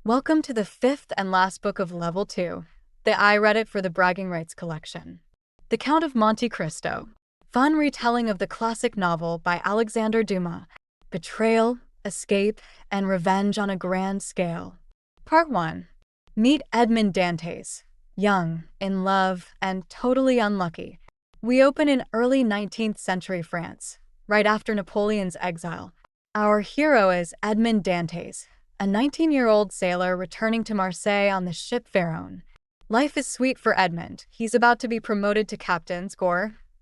Welcome to the fifth and last book of Level 2. I read it for the Bragging Rights collection. The Count of Monte Cristo. Fun retelling of the classic novel by Alexandre Dumas. Betrayal, escape, and revenge on a grand scale. Part 1. Meet Edmond Dantès. Young, in love, and totally unlucky. We open in early 19th century France, right after Napoleon's exile. Our hero is Edmond Dantès, a 19-year-old sailor returning to Marseille on the ship Pharaon. Life is sweet for Edmond. He's about to be promoted to captain,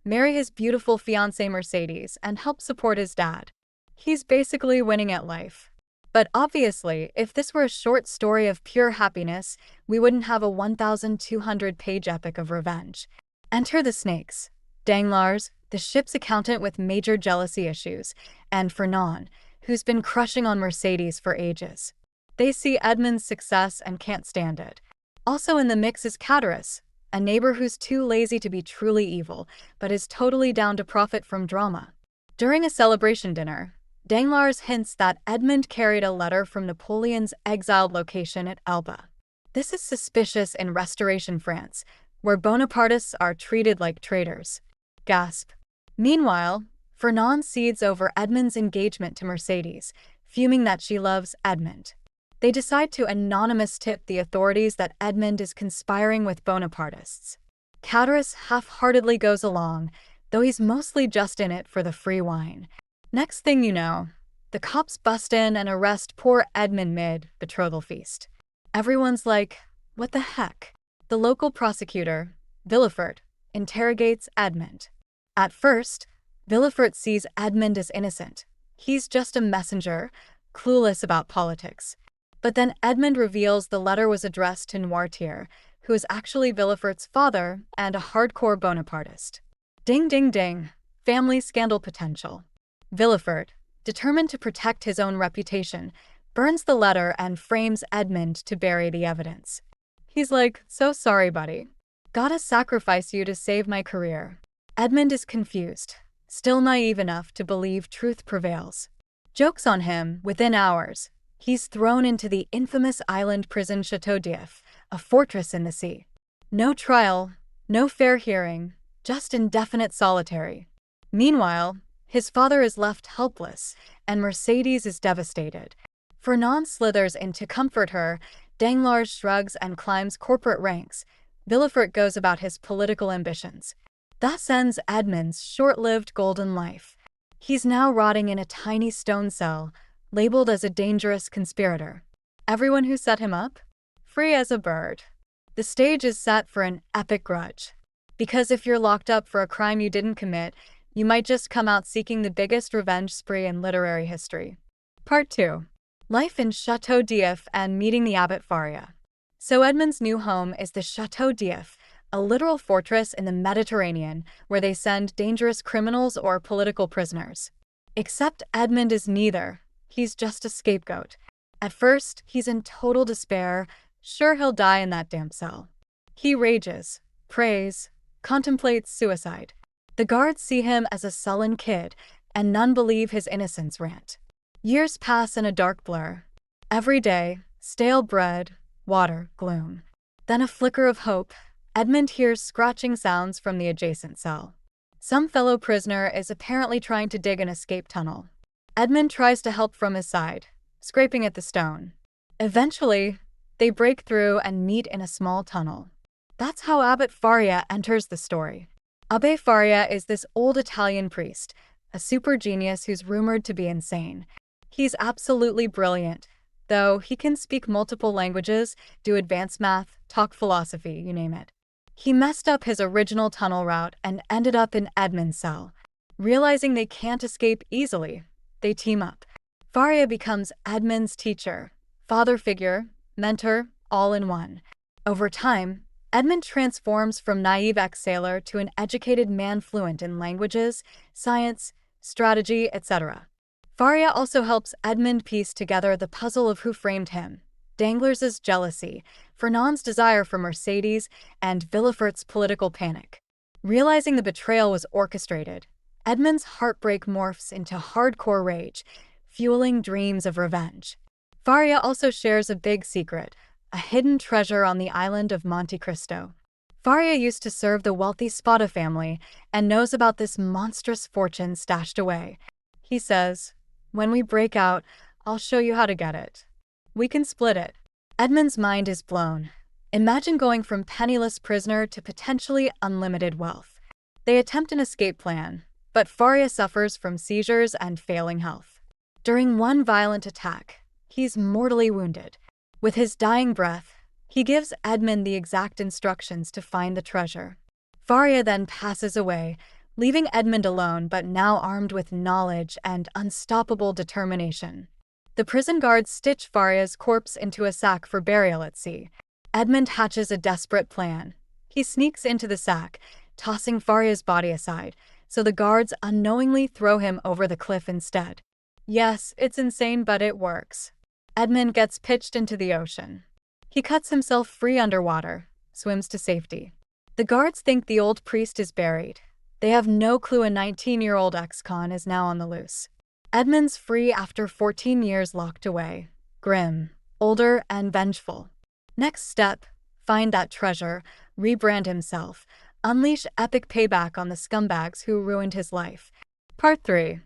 marry his beautiful fiancée Mercedes, and help support his dad. He's basically winning at life. But obviously, if this were a short story of pure happiness, we wouldn't have a 1,200-page epic of revenge. Enter the snakes. Danglars, the ship's accountant with major jealousy issues, and Fernand, who's been crushing on Mercedes for ages. They see Edmond's success and can't stand it. Also in the mix is Catullus, a neighbor who's too lazy to be truly evil, but is totally down to profit from drama. During a celebration dinner, Danglars hints that Edmond carried a letter from Napoleon's exiled location at Elba. This is suspicious in Restoration France, where Bonapartists are treated like traitors. Gasp. Meanwhile, Fernand seethes over Edmond's engagement to Mercedes, fuming that she loves Edmond. They decide to anonymous tip the authorities that Edmond is conspiring with Bonapartists. Catullus half-heartedly goes along, though he's mostly just in it for the free wine. Next thing you know, the cops bust in and arrest poor Edmond mid-betrothal feast. Everyone's like, what the heck? The local prosecutor, Villefort, interrogates Edmond. At first, Villefort sees Edmond as innocent. He's just a messenger, clueless about politics. But then Edmond reveals the letter was addressed to Noirtier, who is actually Villefort's father and a hardcore Bonapartist. Ding ding ding, family scandal potential. Villefort, determined to protect his own reputation, burns the letter and frames Edmond to bury the evidence. He's like, so sorry, buddy. Gotta sacrifice you to save my career. Edmond is confused, still naive enough to believe truth prevails. Joke's on him, within hours, he's thrown into the infamous island prison Château d'If, a fortress in the sea. No trial, no fair hearing, just indefinite solitary. Meanwhile, his father is left helpless, and Mercedes is devastated. Fernand slithers in to comfort her, Danglars shrugs and climbs corporate ranks. Villefort goes about his political ambitions. Thus ends Edmond's short-lived golden life. He's now rotting in a tiny stone cell, labeled as a dangerous conspirator. Everyone who set him up? Free as a bird. The stage is set for an epic grudge. Because if you're locked up for a crime you didn't commit, you might just come out seeking the biggest revenge spree in literary history. Part 2. Life in Château d'If and meeting the Abbot Faria. So Edmond's new home is the Château d'If, a literal fortress in the Mediterranean where they send dangerous criminals or political prisoners. Except Edmond is neither. He's just a scapegoat. At first, he's in total despair, sure he'll die in that damp cell. He rages, prays, contemplates suicide. The guards see him as a sullen kid, and none believe his innocence rant. Years pass in a dark blur. Every day, stale bread, water, gloom. Then a flicker of hope. Edmond hears scratching sounds from the adjacent cell. Some fellow prisoner is apparently trying to dig an escape tunnel. Edmond tries to help from his side, scraping at the stone. Eventually, they break through and meet in a small tunnel. That's how Abbot Faria enters the story. Abbe Faria is this old Italian priest, a super genius who's rumored to be insane. He's absolutely brilliant, though he can speak multiple languages, do advanced math, talk philosophy, you name it. He messed up his original tunnel route and ended up in Edmond's cell. Realizing they can't escape easily, they team up. Faria becomes Edmond's teacher, father figure, mentor, all in one. Over time, Edmond transforms from naive ex-sailor to an educated man fluent in languages, science, strategy, etc. Faria also helps Edmond piece together the puzzle of who framed him, Danglars' jealousy, Fernand's desire for Mercedes, and Villefort's political panic. Realizing the betrayal was orchestrated, Edmond's heartbreak morphs into hardcore rage, fueling dreams of revenge. Faria also shares a big secret, a hidden treasure on the island of Monte Cristo. Faria used to serve the wealthy Spada family and knows about this monstrous fortune stashed away. He says, "When we break out, I'll show you how to get it. We can split it." Edmond's mind is blown. Imagine going from penniless prisoner to potentially unlimited wealth. They attempt an escape plan, but Faria suffers from seizures and failing health. During one violent attack, he's mortally wounded. With his dying breath, he gives Edmond the exact instructions to find the treasure. Faria then passes away, leaving Edmond alone but now armed with knowledge and unstoppable determination. The prison guards stitch Faria's corpse into a sack for burial at sea. Edmond hatches a desperate plan. He sneaks into the sack, tossing Faria's body aside, so the guards unknowingly throw him over the cliff instead. Yes, it's insane, but it works. Edmond gets pitched into the ocean. He cuts himself free underwater, swims to safety. The guards think the old priest is buried. They have no clue a 19-year-old ex-con is now on the loose. Edmond's free after 14 years locked away, grim, older, and vengeful. Next step, find that treasure, rebrand himself, unleash epic payback on the scumbags who ruined his life. Part 3.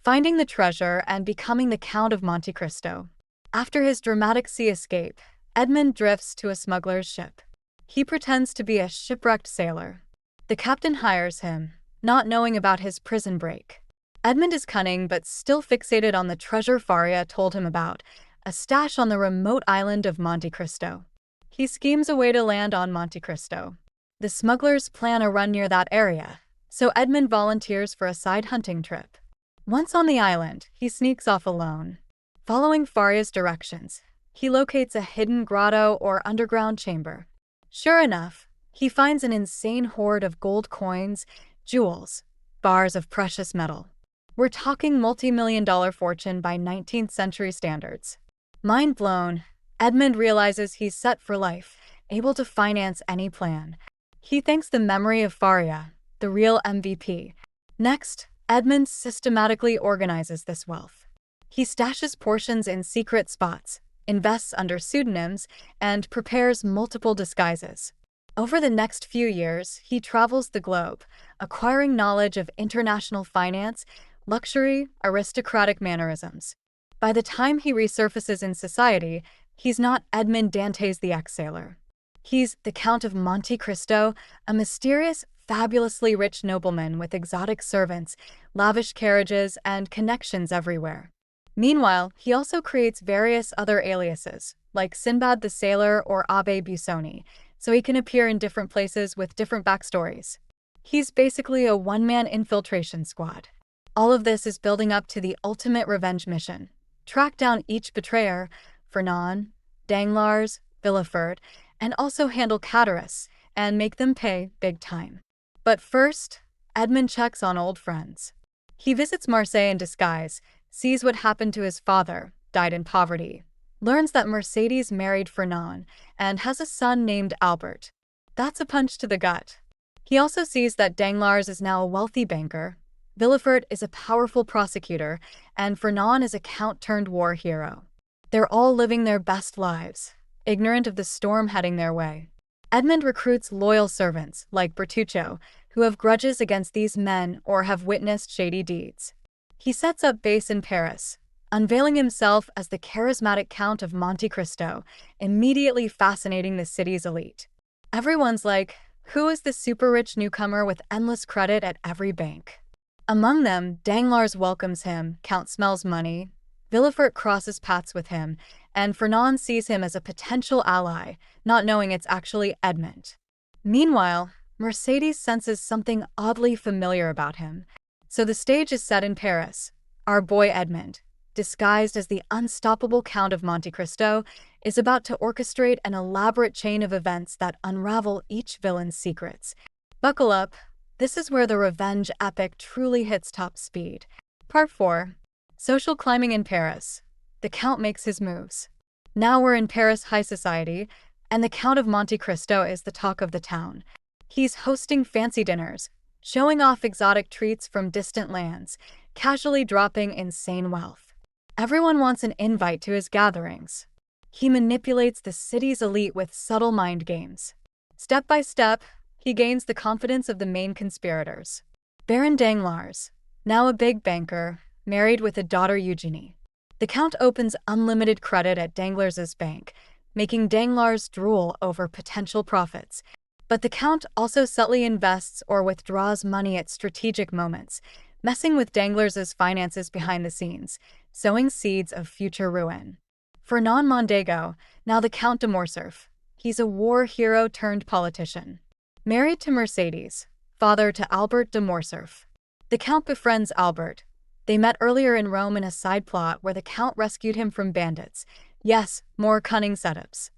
Finding the treasure and becoming the Count of Monte Cristo. After his dramatic sea escape, Edmond drifts to a smuggler's ship. He pretends to be a shipwrecked sailor. The captain hires him, not knowing about his prison break. Edmond is cunning but still fixated on the treasure Faria told him about, a stash on the remote island of Monte Cristo. He schemes a way to land on Monte Cristo. The smugglers plan a run near that area, so Edmond volunteers for a side hunting trip. Once on the island, he sneaks off alone. Following Faria's directions, he locates a hidden grotto or underground chamber. Sure enough, he finds an insane hoard of gold coins, jewels, bars of precious metal. We're talking multi-million-dollar fortune by 19th century standards. Mind blown, Edmond realizes he's set for life, able to finance any plan. He thanks the memory of Faria, the real MVP. Next, Edmond systematically organizes this wealth. He stashes portions in secret spots, invests under pseudonyms, and prepares multiple disguises. Over the next few years, he travels the globe, acquiring knowledge of international finance, luxury, aristocratic mannerisms. By the time he resurfaces in society, he's not Edmond Dantès the ex-sailor. He's the Count of Monte Cristo, a mysterious, fabulously rich nobleman with exotic servants, lavish carriages, and connections everywhere. Meanwhile, he also creates various other aliases, like Sinbad the Sailor or Abbé Busoni, so he can appear in different places with different backstories. He's basically a one-man infiltration squad. All of this is building up to the ultimate revenge mission. Track down each betrayer, Fernand, Danglars, Villefort, and also handle Caterus, and make them pay big time. But first, Edmond checks on old friends. He visits Marseille in disguise, sees what happened to his father, died in poverty, learns that Mercedes married Fernand, and has a son named Albert. That's a punch to the gut. He also sees that Danglars is now a wealthy banker, Villefort is a powerful prosecutor, and Fernand is a count-turned-war hero. They're all living their best lives, ignorant of the storm heading their way. Edmond recruits loyal servants, like Bertuccio, who have grudges against these men or have witnessed shady deeds. He sets up base in Paris, unveiling himself as the charismatic Count of Monte Cristo, immediately fascinating the city's elite. Everyone's like, who is this super-rich newcomer with endless credit at every bank? Among them, Danglars welcomes him, Count smells money, Villefort crosses paths with him, and Fernand sees him as a potential ally, not knowing it's actually Edmond. Meanwhile, Mercedes senses something oddly familiar about him. So the stage is set in Paris. Our boy Edmond, disguised as the unstoppable Count of Monte Cristo, is about to orchestrate an elaborate chain of events that unravel each villain's secrets. Buckle up. This is where the revenge epic truly hits top speed. Part 4. Social climbing in Paris. The Count makes his moves. Now we're in Paris high society, and the Count of Monte Cristo is the talk of the town. He's hosting fancy dinners, showing off exotic treats from distant lands, casually dropping insane wealth. Everyone wants an invite to his gatherings. He manipulates the city's elite with subtle mind games. Step by step, he gains the confidence of the main conspirators. Baron Danglars, now a big banker, married with a daughter Eugenie. The Count opens unlimited credit at Danglars' bank, making Danglars drool over potential profits. But the Count also subtly invests or withdraws money at strategic moments, messing with Danglars' finances behind the scenes, sowing seeds of future ruin. Fernand Mondego, now the Count de Morcerf. He's a war hero turned politician. Married to Mercedes, father to Albert de Morcerf. The Count befriends Albert. They met earlier in Rome in a side plot where the Count rescued him from bandits. Yes, more cunning setups.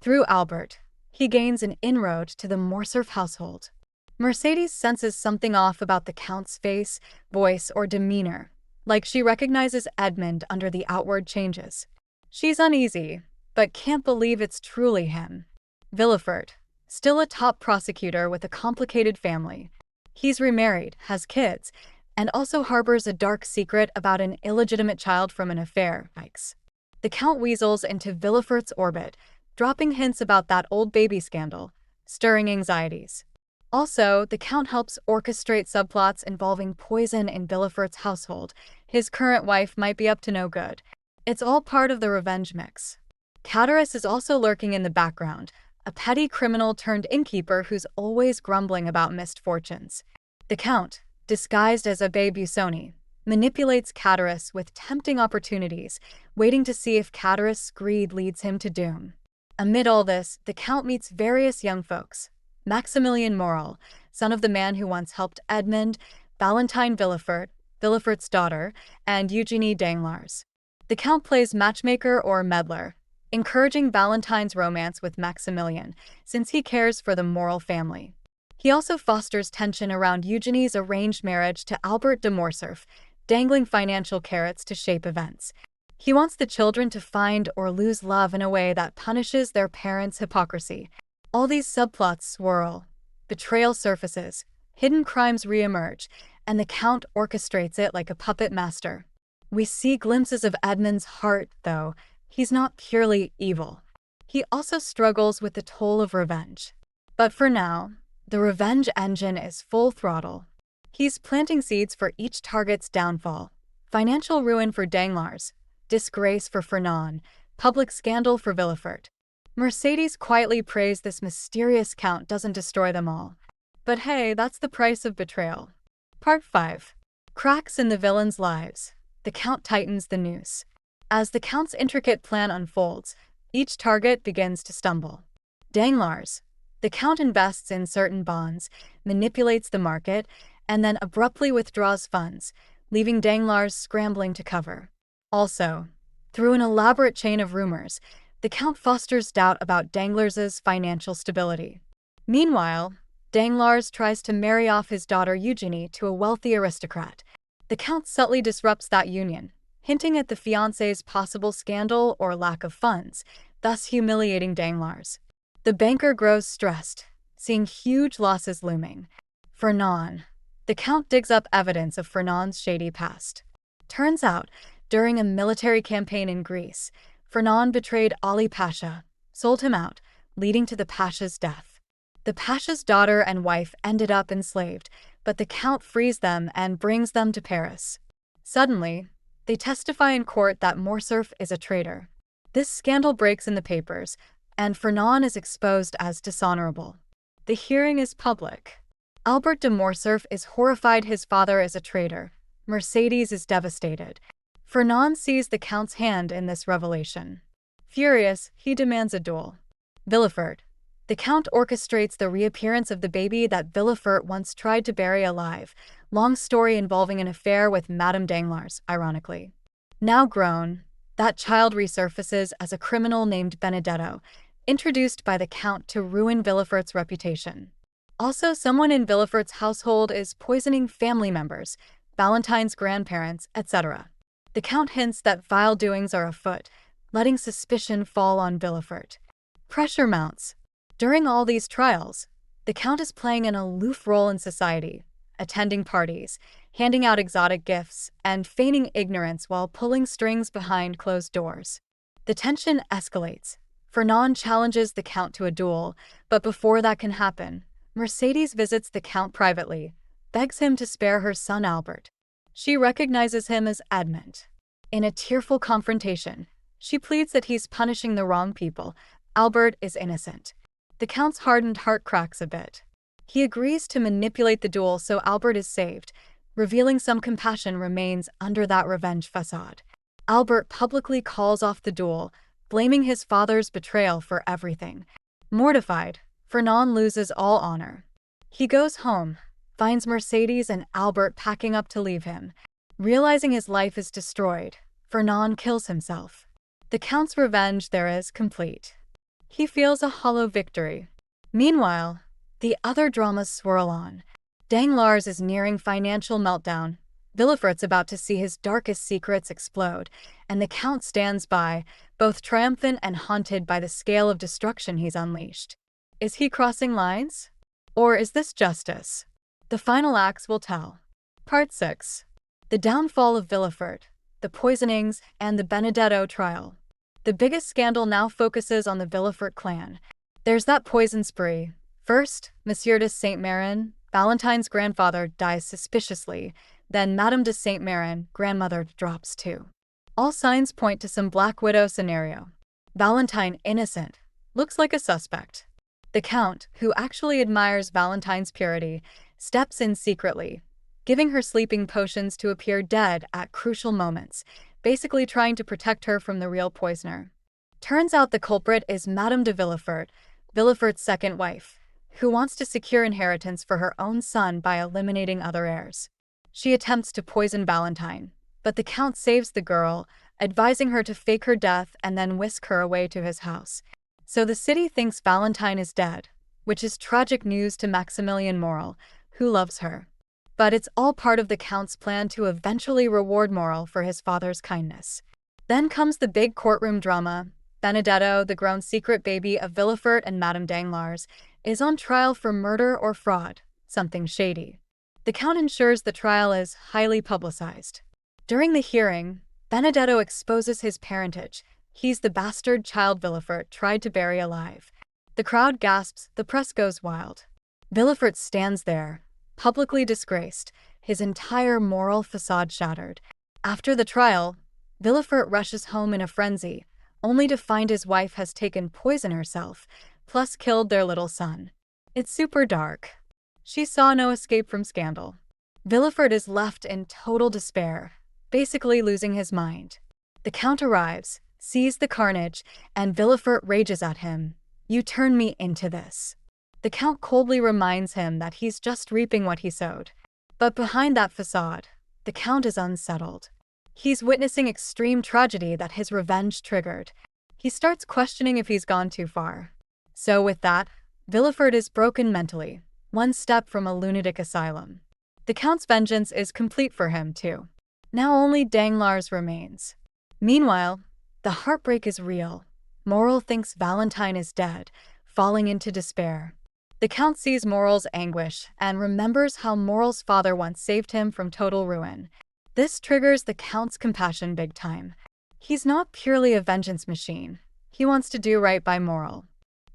Through Albert, he gains an inroad to the Morcerf household. Mercedes senses something off about the Count's face, voice, or demeanor, like she recognizes Edmond under the outward changes. She's uneasy, but can't believe it's truly him. Villefort, still a top prosecutor with a complicated family. He's remarried, has kids, and also harbors a dark secret about an illegitimate child from an affair. Yikes. The Count weasels into Villefort's orbit, dropping hints about that old baby scandal, stirring anxieties. Also, the Count helps orchestrate subplots involving poison in Villefort's household. His current wife might be up to no good. It's all part of the revenge mix. Cadaris is also lurking in the background, a petty criminal turned innkeeper who's always grumbling about missed fortunes. The Count, disguised as Abbé Busoni, manipulates Cadaris with tempting opportunities, waiting to see if Cadaris' greed leads him to doom. Amid all this, the Count meets various young folks. Maximilien Morel, son of the man who once helped Edmond, Valentine Villefort, Villefort's daughter, and Eugenie Danglars. The Count plays matchmaker or meddler, encouraging Valentine's romance with Maximilien, since he cares for the Morel family. He also fosters tension around Eugenie's arranged marriage to Albert de Morcerf, dangling financial carrots to shape events. He wants the children to find or lose love in a way that punishes their parents' hypocrisy. All these subplots swirl, betrayal surfaces, hidden crimes reemerge, and the Count orchestrates it like a puppet master. We see glimpses of Edmond's heart, though. He's not purely evil. He also struggles with the toll of revenge. But for now, the revenge engine is full throttle. He's planting seeds for each target's downfall. Financial ruin for Danglars, disgrace for Fernand, public scandal for Villefort. Mercedes quietly prays this mysterious Count doesn't destroy them all. But hey, that's the price of betrayal. Part 5. Cracks in the villains' lives. The Count tightens the noose. As the Count's intricate plan unfolds, each target begins to stumble. Danglars. The Count invests in certain bonds, manipulates the market, and then abruptly withdraws funds, leaving Danglars scrambling to cover. Also, through an elaborate chain of rumors, the Count fosters doubt about Danglars' financial stability. Meanwhile, Danglars tries to marry off his daughter Eugenie to a wealthy aristocrat. The Count subtly disrupts that union, hinting at the fiancé's possible scandal or lack of funds, thus humiliating Danglars. The banker grows stressed, seeing huge losses looming. Fernand. The Count digs up evidence of Fernand's shady past. Turns out, during a military campaign in Greece, Fernand betrayed Ali Pasha, sold him out, leading to the Pasha's death. The Pasha's daughter and wife ended up enslaved, but the Count frees them and brings them to Paris. Suddenly, they testify in court that Morcerf is a traitor. This scandal breaks in the papers, and Fernand is exposed as dishonorable. The hearing is public. Albert de Morcerf is horrified his father is a traitor. Mercedes is devastated. Fernand sees the Count's hand in this revelation. Furious, he demands a duel. Villefort. The Count orchestrates the reappearance of the baby that Villefort once tried to bury alive. Long story involving an affair with Madame Danglars, ironically. Now grown, that child resurfaces as a criminal named Benedetto, introduced by the Count to ruin Villefort's reputation. Also, someone in Villefort's household is poisoning family members, Valentine's grandparents, etc. The Count hints that vile doings are afoot, letting suspicion fall on Villefort. Pressure mounts. During all these trials, the Count is playing an aloof role in society, attending parties, handing out exotic gifts and feigning ignorance while pulling strings behind closed doors. The tension escalates. Fernand challenges the Count to a duel, but before that can happen, Mercedes visits the Count privately, begs him to spare her son Albert. She recognizes him as Edmond. In a tearful confrontation, she pleads that he's punishing the wrong people. Albert is innocent. The Count's hardened heart cracks a bit. He agrees to manipulate the duel so Albert is saved, revealing some compassion remains under that revenge facade. Albert publicly calls off the duel, blaming his father's betrayal for everything. Mortified, Fernand loses all honor. He goes home, finds Mercedes and Albert packing up to leave him. Realizing his life is destroyed, Fernand kills himself. The Count's revenge there is complete. He feels a hollow victory. Meanwhile, the other dramas swirl on. Danglars is nearing financial meltdown. Villefort's about to see his darkest secrets explode, and the Count stands by, both triumphant and haunted by the scale of destruction he's unleashed. Is he crossing lines? Or is this justice? The final acts will tell. Part 6. The downfall of Villefort, the poisonings, and the Benedetto trial. The biggest scandal now focuses on the Villefort clan. There's that poison spree. First, Monsieur de Saint-Méran, Valentine's grandfather, dies suspiciously. Then Madame de Saint-Méran, grandmother, drops too. All signs point to some Black Widow scenario. Valentine, innocent, looks like a suspect. The Count, who actually admires Valentine's purity, steps in secretly, giving her sleeping potions to appear dead at crucial moments, basically trying to protect her from the real poisoner. Turns out the culprit is Madame de Villefort, Villefort's second wife, who wants to secure inheritance for her own son by eliminating other heirs. She attempts to poison Valentine, but the Count saves the girl, advising her to fake her death and then whisk her away to his house. So the city thinks Valentine is dead, which is tragic news to Maximilian Morel, who loves her. But it's all part of the Count's plan to eventually reward Morel for his father's kindness. Then comes the big courtroom drama. Benedetto, the grown secret baby of Villefort and Madame Danglars, is on trial for murder or fraud, something shady. The Count ensures the trial is highly publicized. During the hearing, Benedetto exposes his parentage. He's the bastard child Villefort tried to bury alive. The crowd gasps, the press goes wild. Villefort stands there, publicly disgraced, his entire moral facade shattered. After the trial, Villefort rushes home in a frenzy, only to find his wife has taken poison herself, plus killed their little son. It's super dark. She saw no escape from scandal. Villefort is left in total despair, basically losing his mind. The Count arrives, sees the carnage, and Villefort rages at him. "You turned me into this." The Count coldly reminds him that he's just reaping what he sowed. But behind that facade, the Count is unsettled. He's witnessing extreme tragedy that his revenge triggered. He starts questioning if he's gone too far. So with that, Villefort is broken mentally, one step from a lunatic asylum. The Count's vengeance is complete for him, too. Now only Danglars remains. Meanwhile, the heartbreak is real. Morel thinks Valentine is dead, falling into despair. The Count sees Morel's anguish and remembers how Morel's father once saved him from total ruin. This triggers the Count's compassion big time. He's not purely a vengeance machine. He wants to do right by Morel.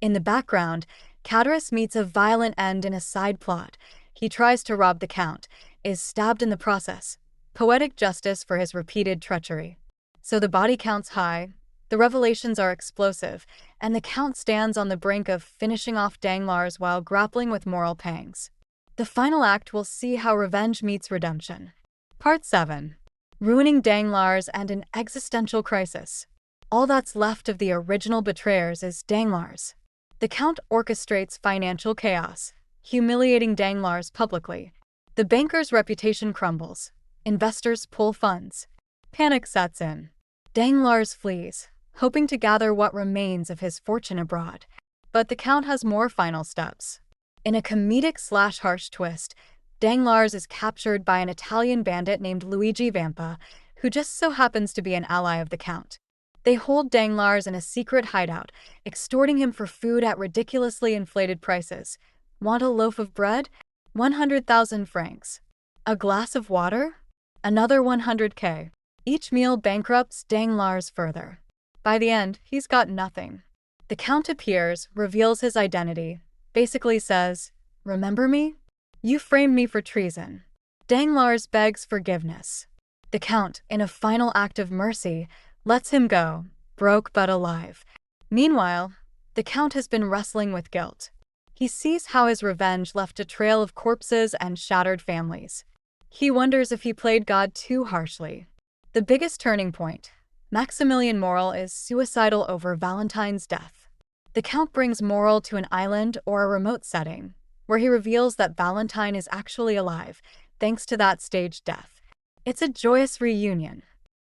In the background, Cadaris meets a violent end in a side plot. He tries to rob the Count, is stabbed in the process. Poetic justice for his repeated treachery. So the body counts high, the revelations are explosive, and the Count stands on the brink of finishing off Danglars while grappling with moral pangs. The final act will see how revenge meets redemption. Part 7. Ruining Danglars and an existential crisis. All that's left of the original betrayers is Danglars. The Count orchestrates financial chaos, humiliating Danglars publicly. The banker's reputation crumbles. Investors pull funds. Panic sets in. Danglars flees, hoping to gather what remains of his fortune abroad. But the Count has more final steps. In a comedic/harsh twist, Danglars is captured by an Italian bandit named Luigi Vampa, who just so happens to be an ally of the Count. They hold Danglars in a secret hideout, extorting him for food at ridiculously inflated prices. Want a loaf of bread? 100,000 francs. A glass of water? Another 100K. Each meal bankrupts Danglars further. By the end, he's got nothing. The Count appears, reveals his identity, basically says, "Remember me? You framed me for treason." Danglars begs forgiveness. The Count, in a final act of mercy, lets him go, broke but alive. Meanwhile, the Count has been wrestling with guilt. He sees how his revenge left a trail of corpses and shattered families. He wonders if he played God too harshly. The biggest turning point. Maximilian Morel is suicidal over Valentine's death. The Count brings Morel to an island or a remote setting, where he reveals that Valentine is actually alive, thanks to that staged death. It's a joyous reunion.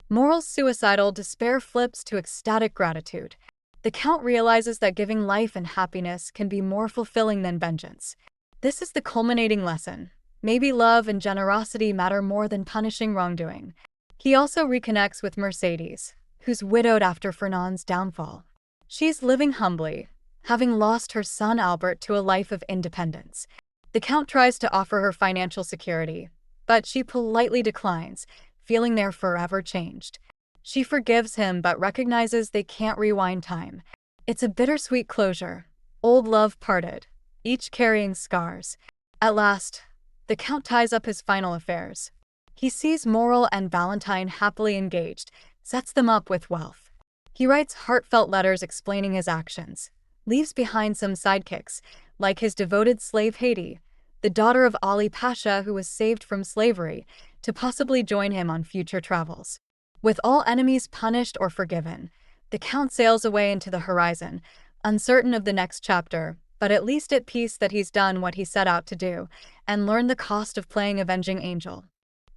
Morel's suicidal despair flips to ecstatic gratitude. The Count realizes that giving life and happiness can be more fulfilling than vengeance. This is the culminating lesson. Maybe love and generosity matter more than punishing wrongdoing. He also reconnects with Mercedes, who's widowed after Fernand's downfall. She's living humbly, having lost her son Albert to a life of independence. The Count tries to offer her financial security, but she politely declines, feeling they're forever changed. She forgives him but recognizes they can't rewind time. It's a bittersweet closure. Old love parted, each carrying scars. At last, the Count ties up his final affairs. He sees Morel and Valentine happily engaged, sets them up with wealth. He writes heartfelt letters explaining his actions, leaves behind some sidekicks, like his devoted slave Haiti, the daughter of Ali Pasha who was saved from slavery, to possibly join him on future travels. With all enemies punished or forgiven, the Count sails away into the horizon, uncertain of the next chapter, but at least at peace that he's done what he set out to do, and learned the cost of playing avenging angel.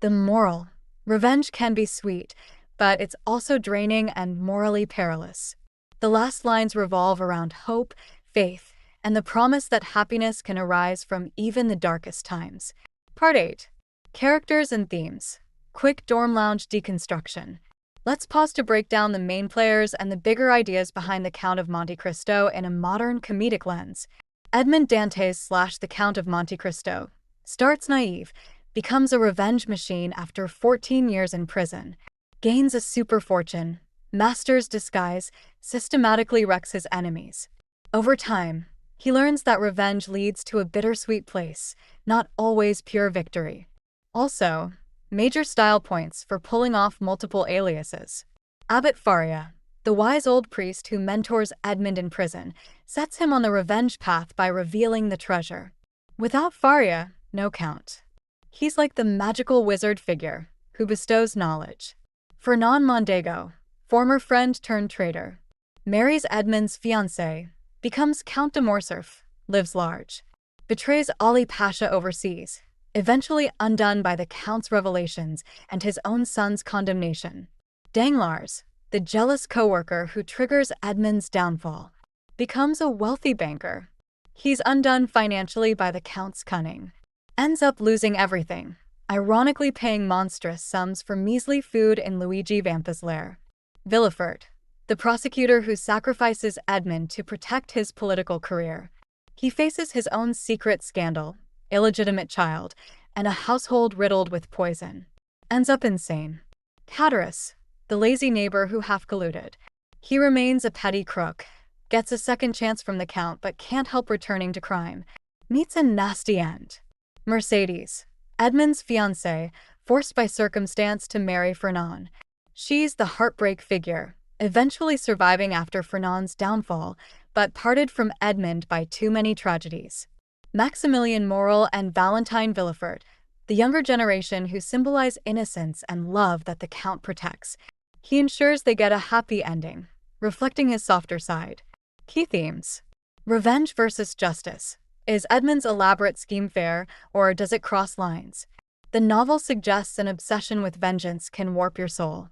The moral. Revenge can be sweet, but it's also draining and morally perilous. The last lines revolve around hope, faith, and the promise that happiness can arise from even the darkest times. Part 8. Characters and themes. Quick dorm lounge deconstruction. Let's pause to break down the main players and the bigger ideas behind the Count of Monte Cristo in a modern comedic lens. Edmond Dantès / the Count of Monte Cristo starts naive, becomes a revenge machine after 14 years in prison, gains a super fortune, masters disguise, systematically wrecks his enemies. Over time, he learns that revenge leads to a bittersweet place, not always pure victory. Also, major style points for pulling off multiple aliases. Abbot Faria, the wise old priest who mentors Edmond in prison, sets him on the revenge path by revealing the treasure. Without Faria, no Count. He's like the magical wizard figure who bestows knowledge. Fernand Mondego, former friend turned traitor, marries Edmond's fiancée, becomes Count de Morcerf, lives large, betrays Ali Pasha overseas, eventually undone by the Count's revelations and his own son's condemnation. Danglars, the jealous coworker who triggers Edmond's downfall, becomes a wealthy banker. He's undone financially by the Count's cunning. Ends up losing everything, ironically paying monstrous sums for measly food in Luigi Vampa's lair. Villefort, the prosecutor who sacrifices Edmond to protect his political career. He faces his own secret scandal, illegitimate child, and a household riddled with poison. Ends up insane. Hatteras, the lazy neighbor who half-colluded. He remains a petty crook, gets a second chance from the Count but can't help returning to crime. Meets a nasty end. Mercedes, Edmond's fiancée, forced by circumstance to marry Fernand. She's the heartbreak figure, eventually surviving after Fernand's downfall, but parted from Edmond by too many tragedies. Maximilian Morel and Valentine Villefort, the younger generation who symbolize innocence and love that the Count protects. He ensures they get a happy ending, reflecting his softer side. Key themes. Revenge versus justice. Is Edmond's elaborate scheme fair, or does it cross lines? The novel suggests an obsession with vengeance can warp your soul.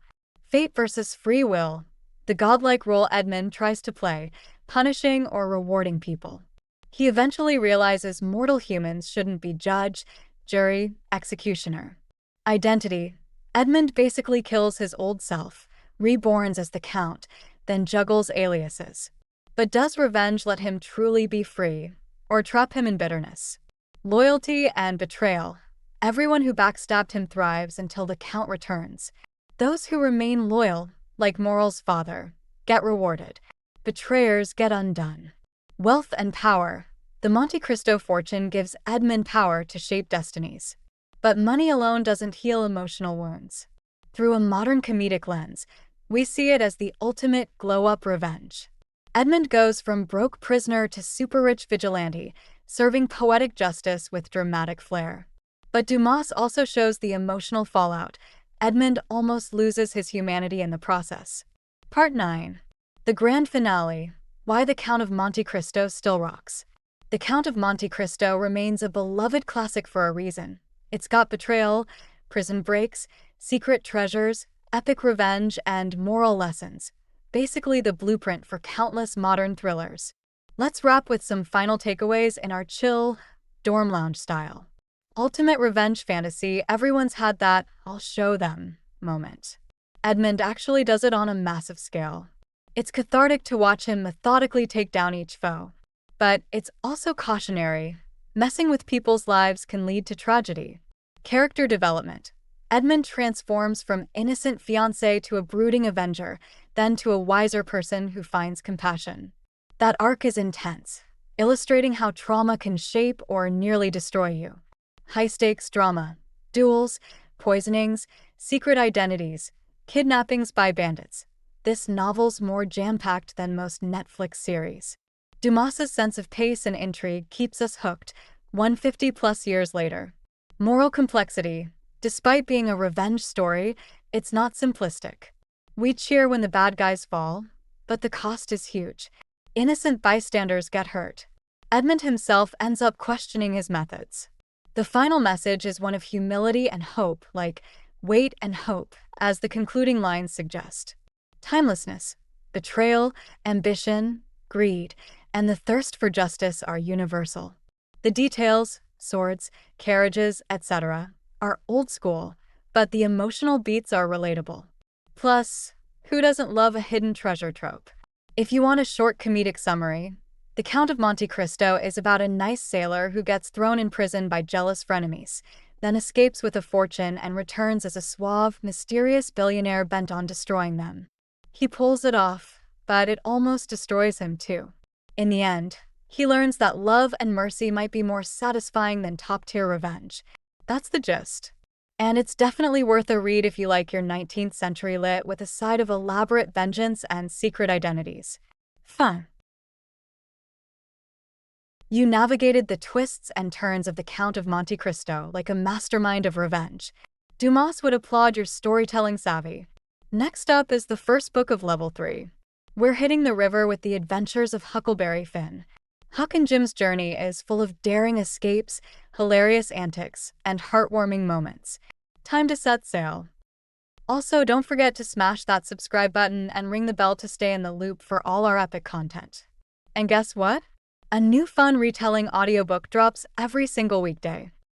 Fate versus free will. The godlike role Edmond tries to play, punishing or rewarding people. He eventually realizes mortal humans shouldn't be judge, jury, executioner. Identity. Edmond basically kills his old self, reborns as the Count, then juggles aliases. But does revenge let him truly be free, or trap him in bitterness? Loyalty and betrayal. Everyone who backstabbed him thrives until the Count returns. Those who remain loyal, like Moral's father, get rewarded. Betrayers get undone. Wealth and power. The Monte Cristo fortune gives Edmond power to shape destinies. But money alone doesn't heal emotional wounds. Through a modern comedic lens, we see it as the ultimate glow-up revenge. Edmond goes from broke prisoner to super-rich vigilante, serving poetic justice with dramatic flair. But Dumas also shows the emotional fallout. Edmond almost loses his humanity in the process. Part 9. The Grand Finale. Why the Count of Monte Cristo still rocks. The Count of Monte Cristo remains a beloved classic for a reason. It's got betrayal, prison breaks, secret treasures, epic revenge, and moral lessons. Basically the blueprint for countless modern thrillers. Let's wrap with some final takeaways in our chill, dorm lounge style. Ultimate revenge fantasy, everyone's had that "I'll show them" moment. Edmond actually does it on a massive scale. It's cathartic to watch him methodically take down each foe. But it's also cautionary. Messing with people's lives can lead to tragedy. Character development. Edmond transforms from innocent fiancé to a brooding avenger, then to a wiser person who finds compassion. That arc is intense, illustrating how trauma can shape or nearly destroy you. High-stakes drama, duels, poisonings, secret identities, kidnappings by bandits. This novel's more jam-packed than most Netflix series. Dumas's sense of pace and intrigue keeps us hooked, 150-plus years later. Moral complexity. Despite being a revenge story, it's not simplistic. We cheer when the bad guys fall, but the cost is huge. Innocent bystanders get hurt. Edmond himself ends up questioning his methods. The final message is one of humility and hope, like wait and hope, as the concluding lines suggest. Timelessness, betrayal, ambition, greed, and the thirst for justice are universal. The details, swords, carriages, etc., are old school, but the emotional beats are relatable. Plus, who doesn't love a hidden treasure trope? If you want a short comedic summary, The Count of Monte Cristo is about a nice sailor who gets thrown in prison by jealous frenemies, then escapes with a fortune and returns as a suave, mysterious billionaire bent on destroying them. He pulls it off, but it almost destroys him too. In the end, he learns that love and mercy might be more satisfying than top-tier revenge. That's the gist. And it's definitely worth a read if you like your 19th century lit with a side of elaborate vengeance and secret identities. Fun. You navigated the twists and turns of the Count of Monte Cristo like a mastermind of revenge. Dumas would applaud your storytelling savvy. Next up is the first book of Level 3. We're hitting the river with the adventures of Huckleberry Finn. Huck and Jim's journey is full of daring escapes, hilarious antics, and heartwarming moments. Time to set sail. Also, don't forget to smash that subscribe button and ring the bell to stay in the loop for all our epic content. And guess what? A new fun retelling audiobook drops every single weekday.